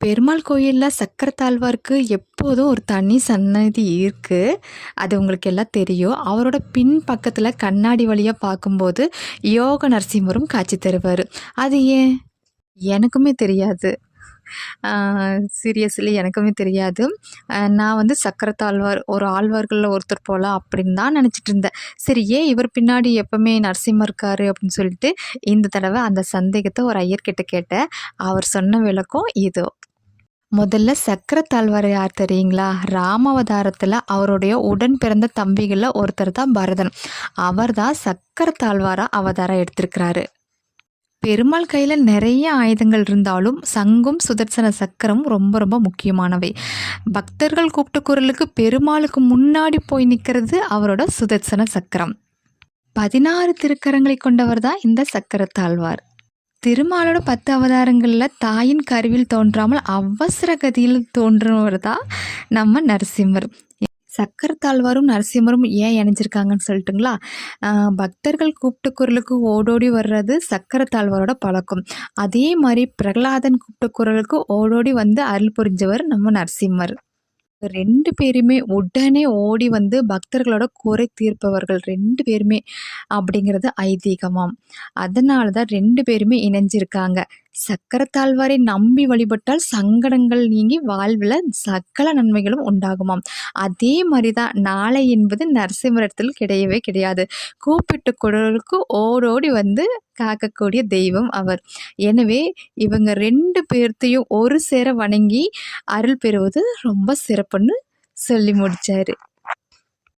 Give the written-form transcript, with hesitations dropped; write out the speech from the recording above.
பெருமாள் கோயில்ல சக்கரத்தாழ்வாருக்கு எப்போதும் ஒரு தனி சன்னதி இருக்கு. அது உங்களுக்கு எல்லாம் தெரியும். அவரோட பின் பக்கத்துல கண்ணாடி வழியா பார்க்கும்போது யோக நரசிம்மரும் காட்சி தருவாரு. அது ஏன்? எனக்குமே தெரியாது. ஆ சீரியஸ்லி எனக்குமே தெரியாது. நான் வந்து சக்கரத்தாழ்வார் ஒரு ஆழ்வார்கள்ல ஒருத்தர் போல அப்படின்னு தான் நெனச்சிட்டு இருந்தேன். சரி ஏன் இவர் பின்னாடி எப்பவுமே நரசிம்மர் இருக்காரு அப்படின்னு சொல்லிட்டு இந்த தடவ அந்த சந்தேகத்த ஒரு ஐயர்கிட்ட கேட்டேன். அவர் சொன்ன விளக்கம் இதோ. முதல்ல சக்கரத்தாழ்வார் யார் தெரியுங்களா? ராமாவதாரத்துல அவருடைய உடன் பிறந்த தம்பிகள்ல ஒருத்தர் தான் பரதன். அவர் தான் சக்கரத்தாழ்வாரா அவதாரம் எடுத்திருக்கிறாரு. பெருமாள் கையில நெறைய ஆயுதங்கள் இருந்தாலும், சங்கும், சுதர்சன சக்கரமும் ரொம்ப ரொம்ப முக்கியமானவை. பக்தர்கள் கூப்பிட்ட குரலுக்கு பெருமாளுக்கு முன்னாடி போய் நிக்கிறது அவரோட சுதர்சன சக்கரம். 16 திருக்கரங்களை கொண்டவர் தான் இந்த சக்கரத்தாழ்வார். திருமாலோட 10 அவதாரங்கள்ல தாயின் கருவில் தோன்றாமல் அவசர கதியில் தோன்றுனவர் தான் நம்ம நரசிம்மர். சக்கரத்தாழ்வாரும் நரசிம்மரும் ஏன் இணைஞ்சிருக்காங்கன்னு சொல்லட்டுங்களா? பக்தர்கள் கூப்பிட்ட குரலுக்கு ஓடோடி வர்றது சக்கரத்தாழ்வாரோட பழக்கம். அதே மாதிரி பிரகலாதன் கூப்பிட்ட குரலுக்கு ஓடோடி வந்து அருள் புரிஞ்சவர் நம்ம நரசிம்மர். 2 பேருமே உடனே ஓடி வந்து பக்தர்களோட குறை தீர்ப்பவர்கள் 2 பேருமே அப்படிங்கிறது ஐதீகமாம். அதனால தான் 2 பேருமே இணைஞ்சிருக்காங்க. சக்கரத்தாழ்வாரை நம்பி வழிபட்டால் சங்கடங்கள் நீங்கி வாழ்வில் சகல நன்மைகளும் உண்டாகுமாம். அதே மாதிரி தான் நாளை என்பது நரசிம்மரிடத்தில் கிடையவே கிடையாது. கூப்பிட்ட குரலுக்கு ஓடோடி வந்து காக்கக்கூடிய தெய்வம் அவர். எனவே இவங்க 2 பேர்த்தையும் ஒரு சேர வணங்கி அருள் பெறுவது ரொம்ப சிறப்புன்னு சொல்லி முடிச்சாரு.